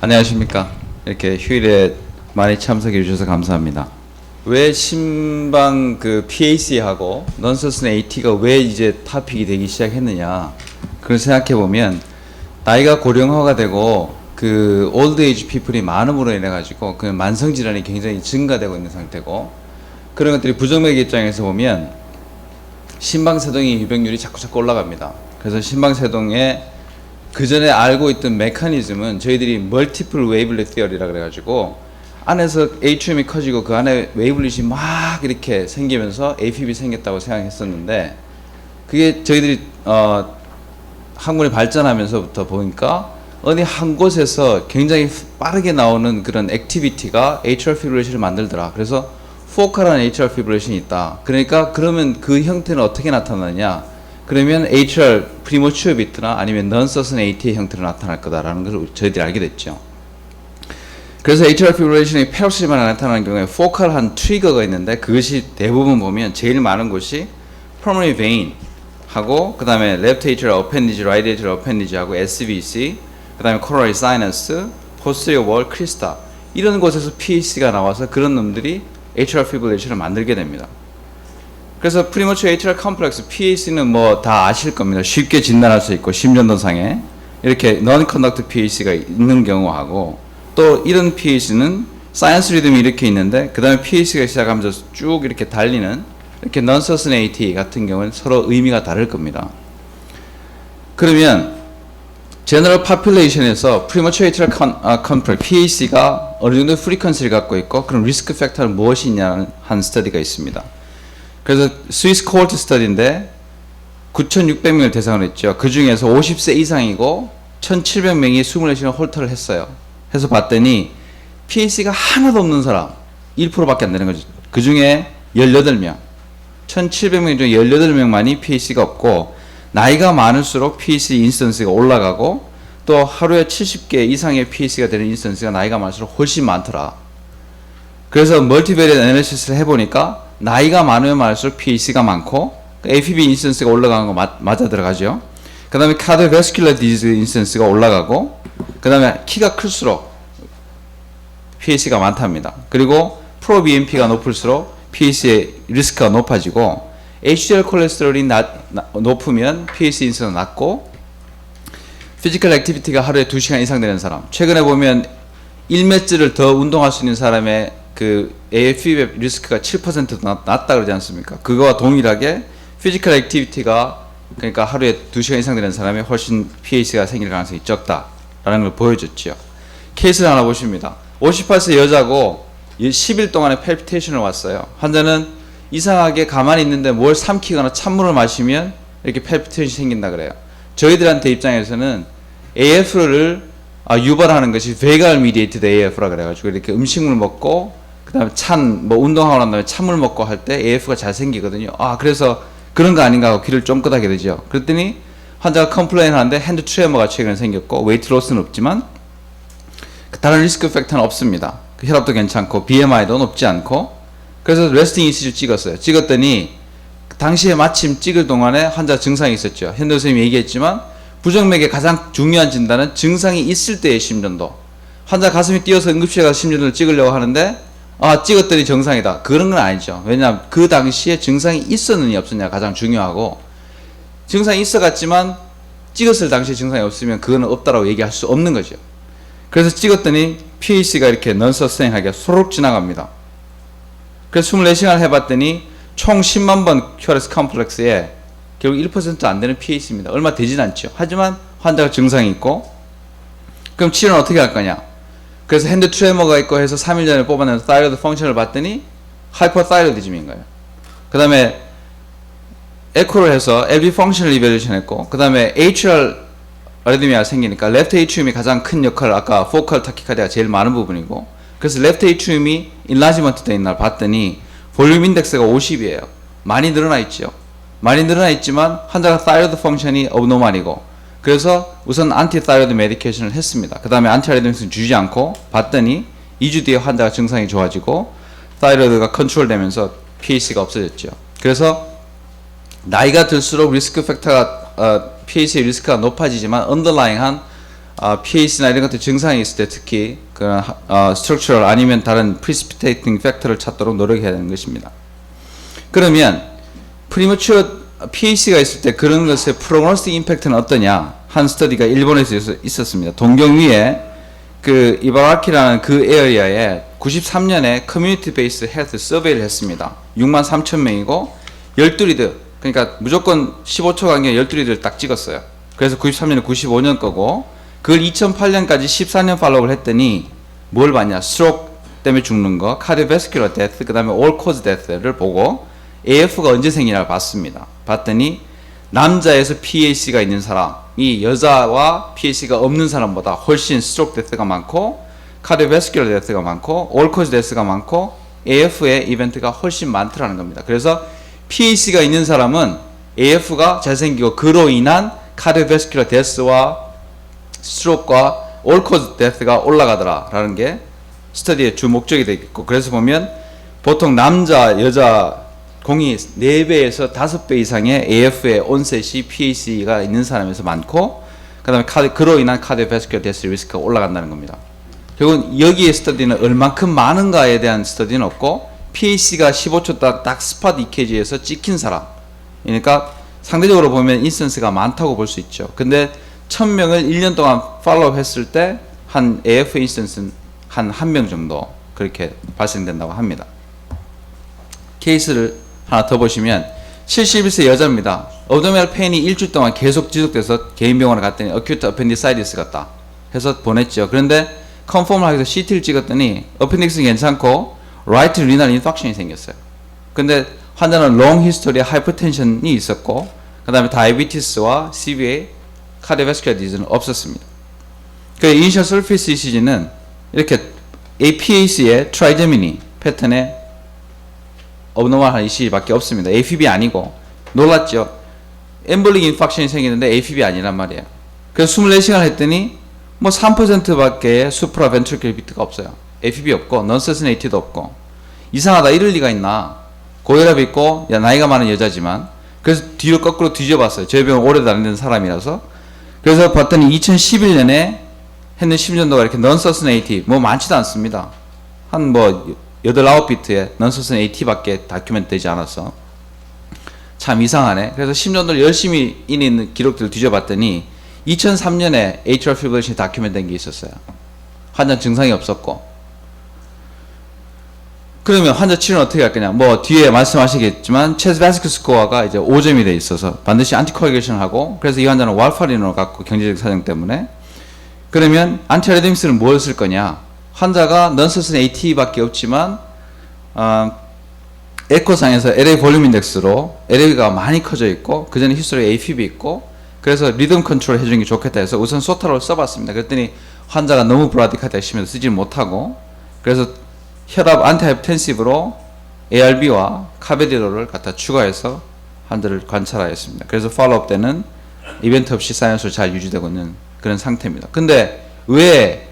안녕하십니까. 이렇게 휴일에 많이 참석해 주셔서 감사합니다. 왜 심방 PAC하고 넌서슨 AT가 왜 이제 토픽이 되기 시작했느냐. 그걸 생각해 보면 나이가 고령화가 되고 올드 에이지 피플이 많음으로 인해 가지고 만성 질환이 굉장히 증가되고 있는 상태고, 그런 것들이 부정맥 입장에서 보면 심방세동의 유병률이 자꾸 올라갑니다. 그래서 심방세동에 그 전에 알고 있던 메커니즘은 저희들이 멀티플 웨이블릿 티어리라 그래가지고 안에서 ATM이 커지고 그 안에 웨이블릿이 막 이렇게 생기면서 AFib 생겼다고 생각했었는데, 그게 저희들이 학문이 발전하면서부터 보니까 어디 한 곳에서 굉장히 빠르게 나오는 그런 액티비티가 atrial fibrillation을 만들더라. 그래서 포컬한 atrial fibrillation이 있다. 그러면 그 형태는 어떻게 나타나냐? 그러면 atrial premature bit나 아니면 non-sustained AT의 형태로 나타날 거다라는 것을 저희들이 알게 됐죠. 그래서 atrial fibrillation이 페로시만 나타나는 경우에 포컬한 트리거가 있는데, 그것이 대부분 보면 제일 많은 곳이 pulmonary vein 하고, 그 다음에 left atrial appendage, right atrial appendage 하고 SVC, 그 다음에 coronary sinus, posterior wall, crista, 이런 곳에서 PAC가 나와서 그런 놈들이 atrial fibrillation을 만들게 됩니다. 그래서 premature atrial complex, PAC는 뭐 다 아실 겁니다. 쉽게 진단할 수 있고 심전도상에 이렇게 non-conductive PAC가 있는 경우하고, 또 이런 PAC는 사이언스 리듬이 이렇게 있는데 그 다음에 PAC가 시작하면서 쭉 이렇게 달리는 이렇게 non-sustained AT 같은 경우는 서로 의미가 다를 겁니다. 그러면 제너럴 파퓰레이션에서 premature atrial complex, PAC가 어느 정도 프리퀀시를 갖고 있고 그럼 리스크 팩터는 무엇이 있냐는 한 스터디가 있습니다. 그래서 스위스 코홀트 스터디인데 9,600명을 대상으로 했죠. 그 중에서 50세 이상이고 1,700명이 24시간 홀터를 했어요. 해서 봤더니 PAC가 하나도 없는 사람 1%밖에 안 되는 거죠. 그 중에 18명, 1,700명 중에 18명만이 PAC가 없고, 나이가 많을수록 PAC 인스턴스가 올라가고, 또 하루에 70개 이상의 PAC가 되는 인스턴스가 나이가 많을수록 훨씬 많더라. 그래서 멀티베리엇 애널리시스를 해보니까 나이가 많으면 많을수록 PAC가 많고 AFib 인스턴스가 올라가는 거 맞아 들어가죠. 그 다음에 카디오베스큘러 디지즈 인스턴스가 올라가고, 그 다음에 키가 클수록 PAC가 많답니다. 그리고 프로BNP가 높을수록 PAC의 리스크가 높아지고, HDL 콜레스테롤이 높으면 PAC 인스턴스가 낮고, 피지컬 액티비티가 하루에 2시간 이상 되는 사람, 최근에 보면 1매즈를 더 운동할 수 있는 사람의 AFib 리스크가 7% 낮다 그러지 않습니까? 그거와 동일하게 피지컬 액티비티가, 그러니까 하루에 2시간 이상 되는 사람이 훨씬 PAC가 생길 가능성이 적다라는 걸 보여줬죠. 케이스를 하나 보십니다. 58세 여자고 10일 동안에 펠피테이션을 왔어요. 환자는 이상하게 가만히 있는데 뭘 삼키거나 찬물을 마시면 이렇게 펠피테이션이 생긴다 그래요. 저희들한테 입장에서는 AF를 유발하는 것이 vagal mediated AF라 그래가지고 이렇게 음식물 먹고 그 다음에 운동하고 난 다음에 찬물 먹고 할 때 AF가 잘 생기거든요. 그래서 그런 거 아닌가 하고 귀를 쫑긋하게 되죠. 그랬더니 환자가 컴플레인 하는데 핸드 트레머가 최근에 생겼고, 웨이트 로스는 없지만 다른 리스크 팩터는 없습니다. 혈압도 괜찮고 BMI도 높지 않고, 그래서 레스팅 ECG 찍었어요. 찍었더니 당시에 마침 찍을 동안에 환자 증상이 있었죠. 현대 선생님이 얘기했지만 부정맥의 가장 중요한 진단은 증상이 있을 때의 심전도. 환자 가슴이 뛰어서 응급실에 가서 심전도를 찍으려고 하는데 찍었더니 정상이다. 그런 건 아니죠. 왜냐하면 그 당시에 증상이 있었느냐 없었느냐가 가장 중요하고, 증상이 있어갔지만 찍었을 당시에 증상이 없으면 그거는 없다라고 얘기할 수 없는 거죠. 그래서 찍었더니 PAC가 이렇게 non-sustained하게 소록 지나갑니다. 그래서 24시간을 해봤더니 총 10만 번 QRS 컴플렉스에 결국 1% 안 되는 PAC입니다. 얼마 되진 않죠. 하지만 환자가 증상이 있고, 그럼 치료는 어떻게 할 거냐? 그래서 핸드 트레머가 있고 해서 3일 전에 뽑아낸 타이로이드 펑션을 봤더니 하이퍼타이로이디즘인 거예요. 그 다음에 에코를 해서 LV 펑션을 이벨루션 했고, 그 다음에 atrial 아리드미아가 생기니까 레프트 에이트리움이 가장 큰 역할을, 아까 포컬 타키카디아가 제일 많은 부분이고, 그래서 레프트 에이트리움이 인라지먼트 된 날 봤더니 볼륨 인덱스가 50이에요. 많이 늘어나 있죠. 많이 늘어나 있지만 환자가 타이로이드 펑션이 어브노멀이고, 그래서 우선 안티타이로이드 메디케이션을 했습니다. 그 다음에 안티아리드믹스는 주지 않고 봤더니 2주 뒤에 환자가 증상이 좋아지고 타이로이드가 컨트롤 되면서 PAC가 없어졌죠. 그래서 나이가 들수록 리스크 팩터가 PAC의 리스크가 높아지지만 언더라잉한 PAC나 이런 것들 증상이 있을 때 특히 그런 structural 아니면 다른 precipitating factor를 찾도록 노력해야 되는 것입니다. 그러면 premature PAC가 있을 때 그런 것의 prognostic impact는 어떠냐 한 스터디가 일본에서 있었습니다. 동경위에 그 이바라키라는 그 에어리아에 93년에 커뮤니티 베이스 헬스 서베이를 했습니다. 6만 3천 명이고 12리드 그러니까 무조건 15초 간격에 12리드를 딱 찍었어요. 그래서 93년에 95년 거고 그걸 2008년까지 14년 팔로우를 했더니 뭘 봤냐? 스트로크 때문에 죽는 거, cardiovascular death, 그 다음에 all cause death를 보고 AF가 언제 생기냐를 봤습니다. 봤더니 남자에서 PAC가 있는 사람이 여자와 PAC가 없는 사람보다 훨씬 스트로크 데스가 많고 cardiovascular death가 많고 all cause death가 많고 AF의 이벤트가 훨씬 많더라는 겁니다. 그래서 PAC가 있는 사람은 AF가 잘 생기고 그로 인한 cardiovascular death와 스트로크와 all cause death가 올라가더라라는 게 스터디의 주 목적이 되겠고 그래서 보면 보통 남자, 여자 공이 4배에서 5배 이상의 AF의 온셋이 PAC가 있는 사람에서 많고 그 다음에 그로 인한 cardiovascular death 리스크가 올라간다는 겁니다. 결국은 여기의 스터디는 얼만큼 많은가에 대한 스터디는 없고 PAC가 15초 딱 스팟 EKG에서 찍힌 사람 그러니까 상대적으로 보면 인스턴스가 많다고 볼 수 있죠. 근데 1000명을 1년 동안 팔로우 했을 때 한 AF 인스턴스는 한 1명 정도 그렇게 발생된다고 합니다. 케이스를 하나 더 보시면 71세 여자입니다. 어브도미널 페인이 일주일 동안 계속 지속돼서 개인 병원에 갔더니 어큐트 어펜디사이티스 같다 해서 보냈죠. 그런데 컨펌을 하기 위해서 CT를 찍었더니 어펜딕스는 괜찮고 라이트 리널 인팍션이 생겼어요. 근데 환자는 롱 히스토리에 하이퍼텐션이 있었고 그 다음에 다이비티스와 CVA 카디오바스큘러 디지즈는 없었습니다. 그 이니셜 서피스 ECG는 이렇게 APAC의 트라이제미니 패턴에 어브노멀한 ECG밖에 없습니다. AFib 아니고 놀랐죠. 엠볼릭 인팍션이 생기는데 AFib 아니란 말이에요. 그래서 24시간 했더니 뭐 3%밖에 수프라 벤트리큘 비트가 없어요. AFib 없고 넌서스네이티도 없고 이상하다 이럴 리가 있나. 고혈압 있고 나이가 많은 여자지만 그래서 뒤로 거꾸로 뒤져봤어요. 저희 병원 오래 다니는 사람이라서. 그래서 봤더니 2011년에 했는 심전도가 이렇게 넌서스네이티 뭐 많지도 않습니다. 한 뭐 8, 9비트의 넌서스네이티 밖에 다큐멘트 되지 않아서 참 이상하네. 그래서 심전도를 열심히 있는 기록들을 뒤져봤더니 2003년에 atrial fibrillation 다큐멘트 된 게 있었어요. 환자 증상이 없었고. 그러면 환자 치료는 어떻게 할 거냐? 뭐 뒤에 말씀하시겠지만 체스트 바스큐 스코어가 이제 5점이 돼 있어서 반드시 안티코아귤레이션을 하고 그래서 이 환자는 warfarin을 갖고 경제적 사정 때문에 그러면 안티아리드믹스는 뭘 쓸 거냐? 환자가 넌서슨 AT밖에 없지만 에코상에서 LA 볼륨 인덱스로 LA가 많이 커져 있고 그 전에 히스토리 AFib이 있고 그래서 리듬 컨트롤 해주는 게 좋겠다 해서 우선 소타로를 써봤습니다. 그랬더니 환자가 너무 브라디카다 심해서 쓰지 못하고 그래서 혈압 안티하이퍼텐시브로 ARB와 카베디로를 갖다 추가해서 환자를 관찰하였습니다. 그래서 팔로업 때는 이벤트 없이 사이언스로 잘 유지되고 있는 그런 상태입니다. 근데 왜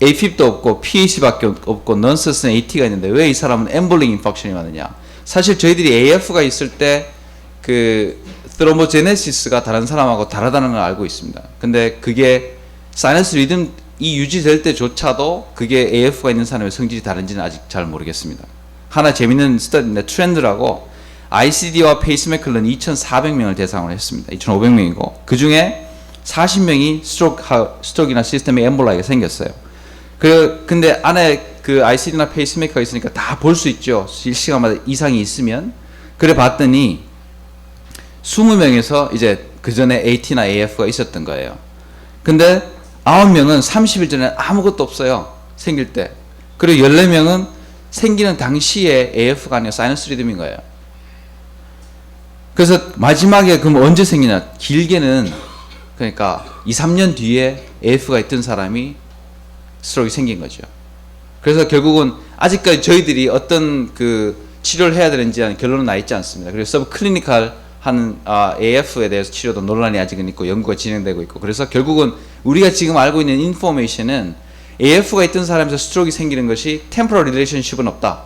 AFib도 없고 PAC밖에 없고 넌서슨 AT가 있는데 왜 이 사람은 엠볼릭 인팍션이 많느냐? 사실 저희들이 AF가 있을 때 그 트롬보제네시스가 다른 사람하고 다르다는 걸 알고 있습니다. 근데 그게 사이너스 리듬이 유지될 때조차도 그게 AF가 있는 사람의 성질이 다른지는 아직 잘 모르겠습니다. 하나 재밌는 스터디인데 트렌드라고 ICD와 페이스메이커는 2,400명을 대상으로 했습니다. 2,500명이고 그 중에 40명이 스트로크나 시스템에 엠볼라이가 생겼어요. 근데 안에 그 ICD나 페이스메이커가 있으니까 다 볼 수 있죠. 실시간마다 이상이 있으면. 그래 봤더니 20명에서 이제 그 전에 AT나 AF가 있었던 거예요. 근데 9명은 30일 전에 아무것도 없어요. 생길 때. 그리고 14명은 생기는 당시에 AF가 아니라 사이너스 리듬인 거예요. 그래서 마지막에 그럼 언제 생기냐? 길게는 그러니까 2, 3년 뒤에 AF가 있던 사람이 스트로크가 생긴 거죠. 그래서 결국은 아직까지 저희들이 어떤 그 치료를 해야 되는지 하는 결론은 나 있지 않습니다. 그래서 서브 클리니컬 하는 AF에 대해서 치료도 논란이 아직은 있고 연구가 진행되고 있고 그래서 결국은 우리가 지금 알고 있는 인포메이션은 AF가 있던 사람에서 스트로크가 생기는 것이 템포럴 릴레이션십은 없다.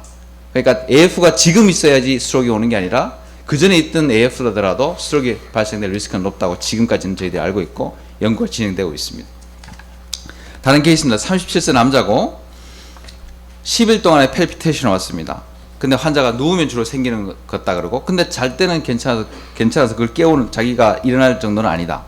그러니까 AF가 지금 있어야지 스트로크가 오는 게 아니라 그 전에 있던 AF라더라도 스트로크가 발생될 리스크는 높다고 지금까지는 저희들이 알고 있고 연구가 진행되고 있습니다. 다른 케이스입니다. 37세 남자고 10일 동안에 펠피테이션이 왔습니다. 근데 환자가 누우면 주로 생기는 것 같다 그러고, 근데 잘 때는 괜찮아서 그걸 깨우는, 자기가 일어날 정도는 아니다.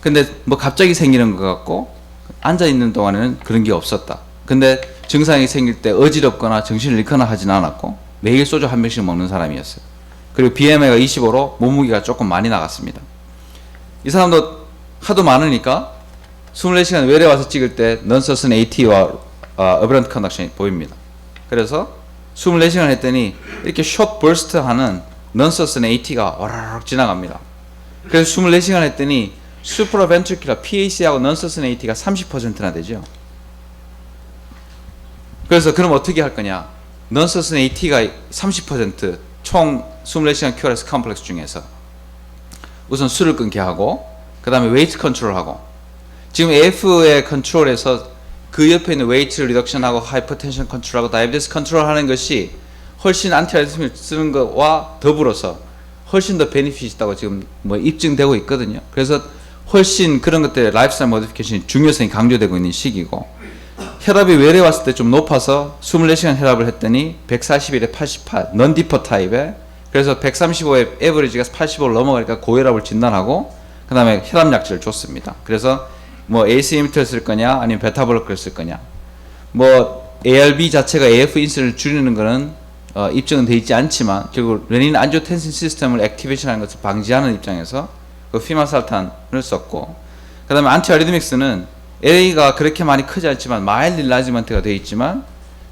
근데 뭐 갑자기 생기는 것 같고 앉아 있는 동안에는 그런 게 없었다. 근데 증상이 생길 때 어지럽거나 정신을 잃거나 하진 않았고 매일 소주 한 병씩 먹는 사람이었어요. 그리고 BMI가 25로 몸무게가 조금 많이 나갔습니다. 이 사람도 하도 많으니까 24시간 외래 와서 찍을 때 non-sustained AT와 aberrant conduction이 보입니다. 그래서 24시간 했더니 이렇게 숏 버스트 하는 non-sustained AT가 와라락 지나갑니다. 그래서 24시간 했더니 supraventricular PAC하고 non-sustained AT가 30%나 되죠. 그래서 그럼 어떻게 할 거냐? non-sustained AT가 30% 총 24시간 QRS 컴플렉스 중에서 우선 술을 끊게 하고, 그 다음에 웨이트 컨트롤하고, 지금 AF의 컨트롤에서 그 옆에 있는 웨이트 리덕션하고 하이퍼텐션 컨트롤하고 다이아베티스 컨트롤하는 것이 훨씬 안티아리스미를 쓰는 것과 더불어서 훨씬 더 베니핏이 있다고 지금 뭐 입증되고 있거든요. 그래서 훨씬 그런 것들의 라이프스타일 모디피케이션이 중요성이 강조되고 있는 시기고, 혈압이 외래 왔을 때 좀 높아서 24시간 혈압을 했더니 141에 88 넌디퍼 타입에, 그래서 135의 에버리지가 85를 넘어가니까 고혈압을 진단하고 그 다음에 혈압약제를 줬습니다. 그래서 뭐 ACE-인히비터를 쓸 거냐 아니면 베타블로커를 쓸 거냐, 뭐 ARB 자체가 AF 인슐린을 줄이는 거는 입증은 되어 있지 않지만 결국 레닌 안지오텐신 시스템을 액티베이션하는 것을 방지하는 입장에서 그 피마살탄을 썼고, 그 다음에 안티아리드믹스는 LA가 그렇게 많이 크지 않지만 마일드 일라지먼트가 되어 있지만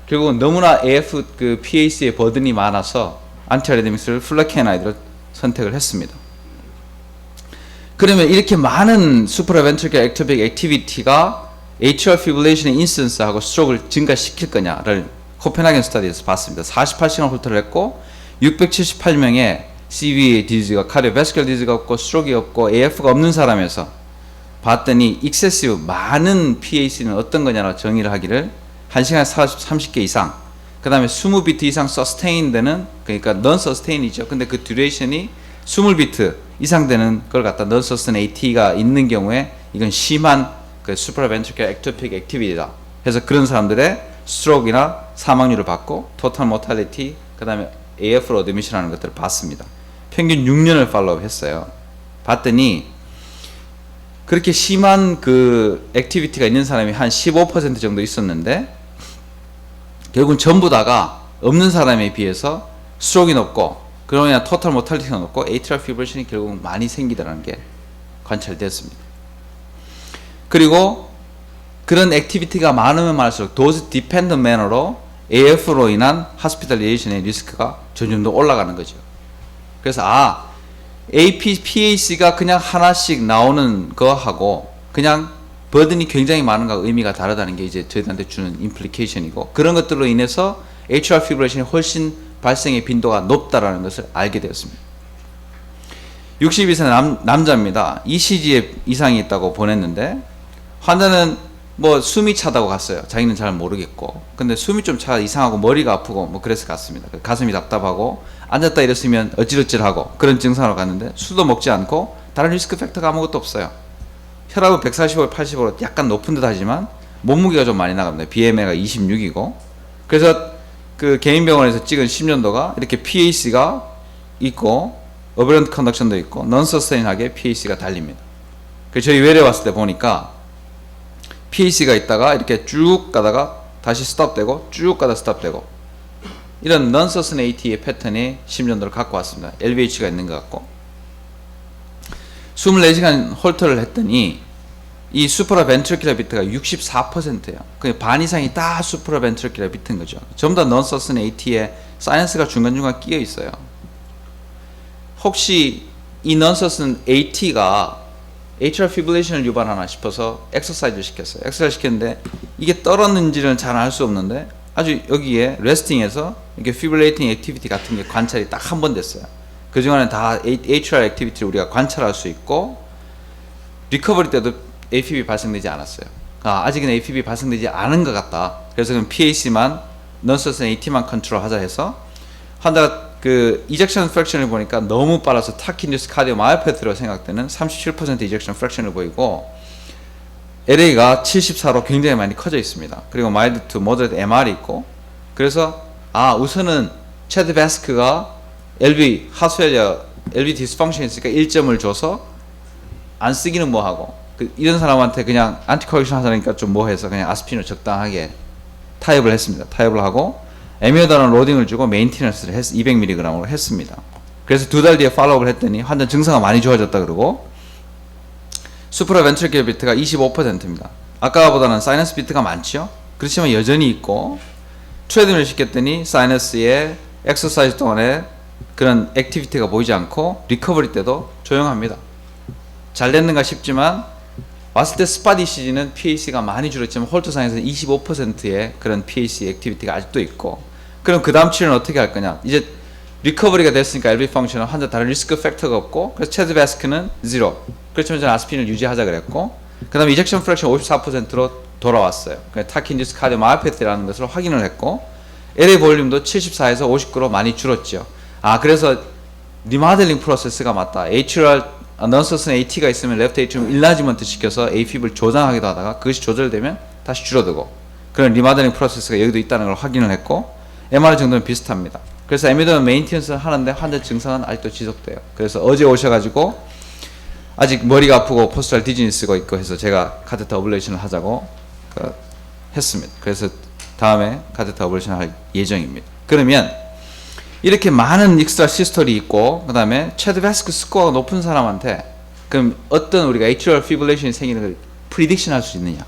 결국은 너무나 AF 그 PAC의 버든이 많아서 안티아리드믹스를 플라케나이드로 선택을 했습니다. 그러면 이렇게 많은 수프라벤트리클 액토픽 액티비티가 atrial fibrillation의 인스턴스하고 스트로크를 증가시킬 거냐를 코펜하겐 스터디에서 봤습니다. 48시간 홀터를 했고 678명의 CV 디지가 카디오베스큘러 디지가 없고 스트로크가 없고 AF가 없는 사람에서 봤더니 익세시브 많은 PAC는 어떤 거냐로 정의를 하기를 1시간에 30개 이상, 그 다음에 20비트 이상 서스테인되는, 그러니까 넌 서스테인이죠. 근데 그 듀레이션이 20비트 이상 되는 걸 갖다 넌 서스테인 AT가 있는 경우에 이건 심한 그 수프라벤트리클 액토픽 액티비티다. 그래서 그런 사람들의 스트로크나 사망률을 봤고 토탈 모탈리티, 그 다음에 AF로 어드미션 하는 것들을 봤습니다. 평균 6년을 팔로우 했어요. 봤더니 그렇게 심한 그 액티비티가 있는 사람이 한 15% 정도 있었는데 결국은 전부 다가 없는 사람에 비해서 스트로크가 높고 그러나 토탈 모탈리티가 높고 에이트리얼 피브레이션이 결국 많이 생기더라는 게 관찰됐습니다. 그리고 그런 액티비티가 많으면 많을수록 도즈 디펜던트 매너로 AF로 인한 하스피탈리제이션의 리스크가 점점 더 올라가는 거죠. 그래서 PAC가 그냥 하나씩 나오는 거하고 그냥 버든이 굉장히 많은 거하고 의미가 다르다는 게 이제 저희들한테 주는 임플리케이션이고, 그런 것들로 인해서 atrial fibrillation이 훨씬 발생의 빈도가 높다라는 것을 알게 되었습니다. 62세 남자입니다. ECG에 이상이 있다고 보냈는데 환자는 뭐 숨이 차다고 갔어요. 자기는 잘 모르겠고, 근데 숨이 좀 차 이상하고 머리가 아프고 뭐 그래서 갔습니다. 가슴이 답답하고 앉았다 일었으면 어지러질하고 그런 증상으로 갔는데 술도 먹지 않고 다른 리스크 팩터가 아무것도 없어요. 혈압은 145, 80으로 약간 높은 듯 하지만 몸무게가 좀 많이 나갑니다. BMI가 26이고, 그래서 그 개인병원에서 찍은 10년도가 이렇게 PAC가 있고 어버런트 컨덕션도 있고 non-sustained하게 PAC가 달립니다. 그래서 저희 외래 왔을 때 보니까 PAC가 있다가 이렇게 쭉 가다가 다시 스톱되고 쭉 가다 스톱되고 이런 non-sustained AT의 패턴이 10년도를 갖고 왔습니다. LVH가 있는 것 같고 24시간 홀터를 했더니 이 수프라벤트리큘러 비트가 64%예요. 그 반 이상이 다 수프라벤트리큘러 비트인 거죠. 전부 다 non-sustained AT에 사이언스가 중간중간 끼어 있어요. 혹시 이 non-sustained AT가 atrial fibrillation을 유발하나 싶어서 엑서사이즈를 시켰어요. 엑서사이즈 시켰는데 이게 떨었는지는 잘 알 수 없는데 아주 여기에 레스팅에서 이렇게 fibrillating activity 같은 게 관찰이 딱 한 번 됐어요. 그 중간에 다 atrial activity를 우리가 관찰할 수 있고 리커버리 때도 AFib 발생되지 않았어요. 아직은 AFib 발생되지 않은 것 같다. 그래서 그럼 PAC만 non-sustained AT만 컨트롤하자 해서 환자가 그 이젝션 프랙션을 보니까 너무 빨라서 타키뉴스 카디오마이오패티로 생각되는 37% 이젝션 프랙션을 보이고 LA가 74로 굉장히 많이 커져 있습니다. 그리고 마일드 투 모더레이트 MR이 있고, 그래서 우선은 체드 베스크가 LV 하수혈 LV 디스펑션 있으니까 1점을 줘서 안 쓰기는 뭐하고, 이런 사람한테 그냥 안티코액션 하자니까 좀 뭐해서 그냥 아스피린을 적당하게 타협을 했습니다. 타협을 하고 에미오다론 로딩을 주고 메인티넌스를 200mg으로 했습니다. 그래서 2달 뒤에 팔로우업을 했더니 환자 증상가 많이 좋아졌다 그러고, 수프라벤트리큘 비트가 25%입니다. 아까보다는 사이너스 비트가 많죠. 그렇지만 여전히 있고, 트레드밀을 시켰더니 사이너스의 엑서사이즈 동안에 그런 액티비티가 보이지 않고 리커버리 때도 조용합니다. 잘 됐는가 싶지만 왔을 때 스팟 ECG는 PAC가 많이 줄었지만 홀트상에서는 25%의 그런 PAC 액티비티가 아직도 있고, 그럼 그 다음 치료는 어떻게 할 거냐. 이제 리커버리가 됐으니까 LV 펑션은 환자 다른 리스크 팩터가 없고, 그래서 체드 베스크는 0. 그렇지만 저는 아스피린을 유지하자 그랬고, 그 다음에 이젝션 프랙션 54%로 돌아왔어요. 타키인듀스 카디오마이오패티라는 것을 확인을 했고, LA 볼륨도 74에서 59로 많이 줄었죠. 그래서 리모델링 프로세스가 맞다. HRR 넌서슨 AT가 있으면 레프트 에이트리움 일라지먼트 시켜서 AFib을 조장하기도 하다가 그것이 조절되면 다시 줄어들고, 그런 리모델링 프로세스가 여기도 있다는 걸 확인을 했고, MR 정도는 비슷합니다. 그래서 에미더는 메인티넌스를 하는데 환자 증상은 아직도 지속돼요. 그래서 어제 오셔가지고 아직 머리가 아프고 포스트럴 디즈니 쓰고 있고 해서 제가 카테터 어블레이션을 하자고 했습니다. 그래서 다음에 카테터 어블레이션을 할 예정입니다. 그러면 이렇게 많은 익스트라 시스톨이 있고, 그 다음에 체드 베스크 스코어가 높은 사람한테 그럼 어떤 우리가 atrial fibrillation이 생기는 걸 프리딕션 할 수 있느냐,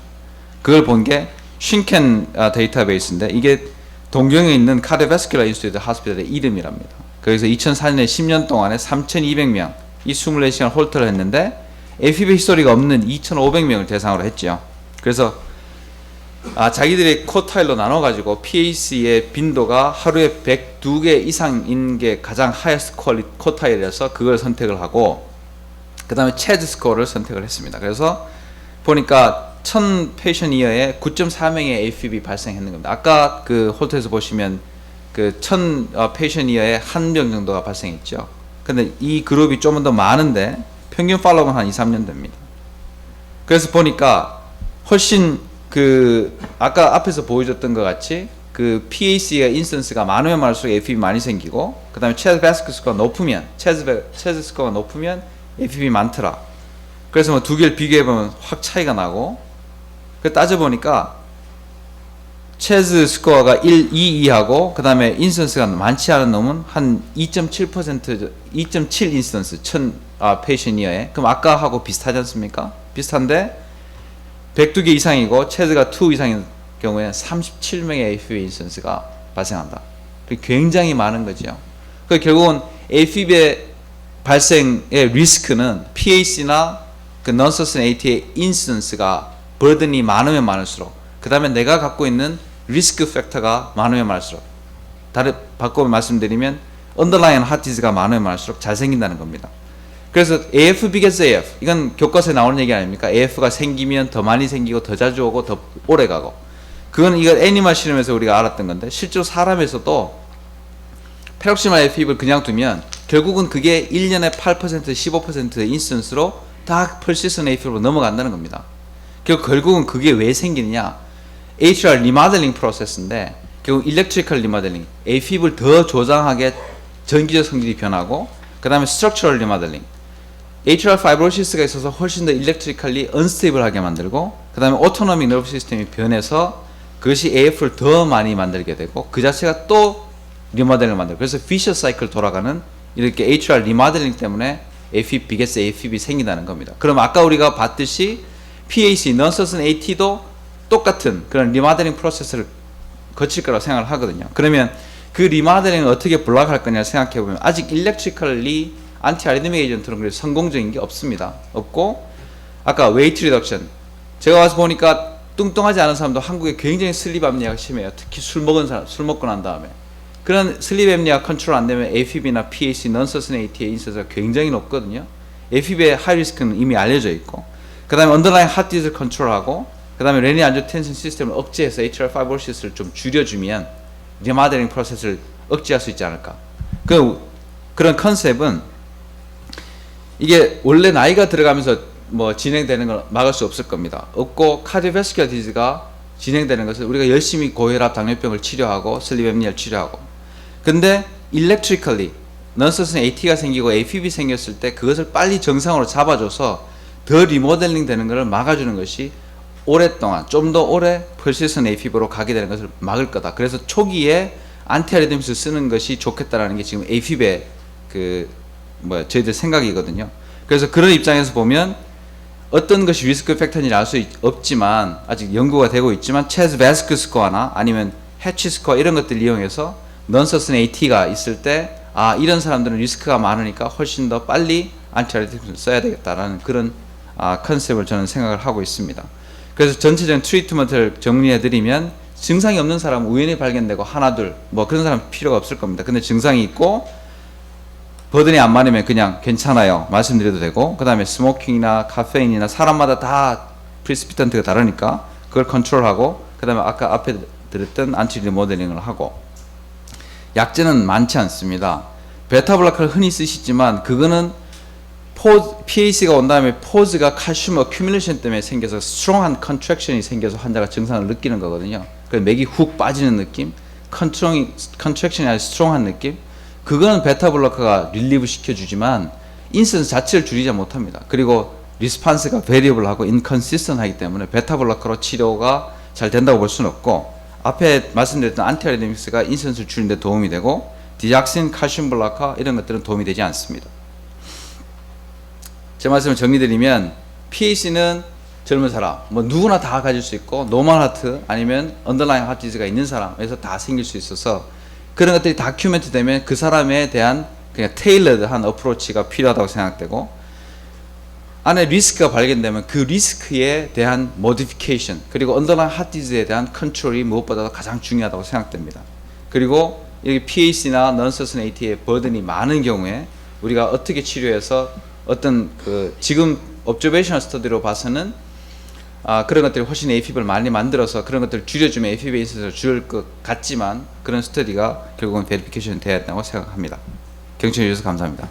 그걸 본 게 쉰켄 데이터베이스인데, 이게 동경에 있는 카디오베스큘러 인스티튜트 하스피탈의 이름이랍니다. 그래서 2004년에 10년 동안에 3,200명 이 24시간 홀터를 했는데 AFib 히스토리가 없는 2,500명을 대상으로 했죠. 그래서 자기들이 코타일로 나눠가지고 PAC의 빈도가 하루에 102개 이상인 게 가장 하이어스트 코타일이라서 그걸 선택을 하고, 그 다음에 체드 스코어를 선택을 했습니다. 그래서 보니까 1000 페이션 이어에 9.4명의 AFib이 발생했는 겁니다. 아까 그 홀터에서 보시면 그 1000 페이션 이어에 1명 정도가 발생했죠. 근데 이 그룹이 좀 더 많은데 평균 팔로우는 한 2-3년 됩니다. 그래서 보니까 훨씬 아까 앞에서 보여줬던 것 같이 그 PAC의 인스턴스가 많으면 많을수록 AFib이 많이 생기고, 그 다음에 체즈 베스크 스코어가 높으면, 체즈 스코어가 높으면 AFib이 많더라. 그래서 뭐 두 개를 비교해보면 확 차이가 나고, 따져보니까 체즈 스코어가 1, 2, 2하고 그 다음에 인스턴스가 많지 않은 놈은 한 2.7%, 2.7 인스턴스 1000 페이션 이어에, 그럼 아까하고 비슷하지 않습니까? 비슷한데 102개 이상이고 체즈가 2 이상인 경우에 37명의 AFib 인스턴스가 발생한다. 굉장히 많은 거죠. 결국은 AFib의 발생의 리스크는 PAC나 그 non-sustained AT의 인스턴스가 버든이 많으면 많을수록, 그 다음에 내가 갖고 있는 리스크 팩터가 많으면 많을수록, 바꿔 말씀드리면 underlying heart disease가 많으면 많을수록 잘 생긴다는 겁니다. 그래서 AF 비게스 AF, 이건 교과서에 나오는 얘기 아닙니까? AF가 생기면 더 많이 생기고 더 자주 오고 더 오래 가고, 그건 이거 애니멀 실험에서 우리가 알았던 건데, 실제로 사람에서도 페록시말 AFib을 그냥 두면 결국은 그게 1년에 8%, 15%의 인스턴스로 다 persistent AFib으로 넘어간다는 겁니다. 결국은 그게 왜 생기느냐, HR 리모델링 프로세스인데, 결국 일렉트리컬 리모델링, AFib을 더 조장하게 전기적 성질이 변하고, 그 다음에 스트럭처럴 리모델링, HR 파이브로시스가 있어서 훨씬 더 일렉트리컬리 언스테이블하게 만들고, 그 다음에 오토노믹 너브 시스템이 변해서 그것이 AF를 더 많이 만들게 되고, 그 자체가 또 리모델링을 만들고, 그래서 피셔스 사이클 돌아가는 이렇게 HR 리모델링 때문에 AFib, 비게스 AFib이 생긴다는 겁니다. 그럼 아까 우리가 봤듯이 PAC, non-sustained AT도 똑같은 그런 리모델링 프로세스를 거칠 거라고 생각을 하거든요. 그러면 그 리모델링을 어떻게 블락할 거냐 생각해보면, 아직 일렉트리컬리 안티 아리드믹 에이전트는 성공적인 게 없습니다. 없고, 아까 웨이트 리덕션, 제가 와서 보니까 뚱뚱하지 않은 사람도 한국에 굉장히 슬립 apnea가 심해요. 특히 술 먹은 사람, 술 먹고 난 다음에. 그런 슬립 apnea 컨트롤 안 되면 AFib이나 PAC, non-sustained AT의 인서스가 굉장히 높거든요. AFib의 하이 리스크는 이미 알려져 있고, 그 다음에 언더라인 하트 디즈를 컨트롤하고, 그 다음에 레닌 안지오텐신 시스템을 억제해서 HR 파이브로시스를 좀 줄여주면 리모델링 프로세스를 억제할 수 있지 않을까. 그런 컨셉은, 이게 원래 나이가 들어가면서 뭐 진행되는 걸 막을 수 없을 겁니다. 없고 카디오베스큘러 디지가 진행되는 것을 우리가 열심히 고혈압, 당뇨병을 치료하고 슬립 앱니아를 치료하고, 근데 electrically non-sustained AT가 생기고 AFib 생겼을 때 그것을 빨리 정상으로 잡아줘서 더 리모델링 되는 것을 막아주는 것이 오랫동안 좀 더 오래 persistent AFib로 가게 되는 것을 막을 거다. 그래서 초기에 안티아리드미스 쓰는 것이 좋겠다라는 게 지금 AFib의 저희들 생각이거든요. 그래서 그런 입장에서 보면 어떤 것이 리스크 팩터인지 알 수 없지만, 아직 연구가 되고 있지만 체즈 베스크 스코어나 아니면 해치 스코어 이런 것들 이용해서 non-sustained AT가 있을 때 이런 사람들은 리스크가 많으니까 훨씬 더 빨리 안티아리드미스를 써야 되겠다라는 그런 컨셉을 저는 생각을 하고 있습니다. 그래서 전체적인 트리트먼트를 정리해드리면, 증상이 없는 사람은 우연히 발견되고 하나 둘 뭐 그런 사람 필요가 없을 겁니다. 근데 증상이 있고 버든이 안 많으면 그냥 괜찮아요 말씀드려도 되고, 그 다음에 스모킹이나 카페인이나 사람마다 다 프리스피턴트가 다르니까 그걸 컨트롤하고, 그 다음에 아까 앞에 들었던 안티 리모델링을 하고, 약제는 많지 않습니다. 베타블로커를 흔히 쓰시지만 그거는 PAC가 온 다음에 포즈가 칼슘 어큐뮬레이션 때문에 생겨서 스트롱한 컨트랙션이 생겨서 환자가 증상을 느끼는 거거든요. 그래서 맥이 훅 빠지는 느낌, 컨트랙션이 아주 스트롱한 느낌, 그거는 베타블로커가 릴리브 시켜주지만 인센스 자체를 줄이지 못합니다. 그리고 리스판스가 베리어블하고 인컨시스턴하기 때문에 베타블로커로 치료가 잘 된다고 볼 수는 없고, 앞에 말씀드렸던 안티아리드미스가 인센스를 줄이는 데 도움이 되고 디작신, 칼슘 블로커 이런 것들은 도움이 되지 않습니다. 제 말씀을 정리드리면, PAC는 젊은 사람, 뭐 누구나 다 가질 수 있고, 노멀 하트 아니면 언더라인 하트 디지가 있는 사람에서 다 생길 수 있어서 그런 것들이 다큐멘트 되면 그 사람에 대한 그냥 테일러드한 어프로치가 필요하다고 생각되고, 안에 리스크가 발견되면 그 리스크에 대한 모디피케이션 그리고 언더라인 하트 디지에 대한 컨트롤이 무엇보다도 가장 중요하다고 생각됩니다. 그리고 여기 PAC나 non-sustained AT의 버든이 많은 경우에 우리가 어떻게 치료해서 어떤 지금 observational 스터디로 봐서는 그런 것들이 훨씬 AFib을 많이 만들어서 그런 것들을 줄여주면 AFib의 인센스를 줄일 것 같지만, 그런 스터디가 결국은 베리피케이션이 돼야 된다고 생각합니다. 경청해 주셔서 감사합니다.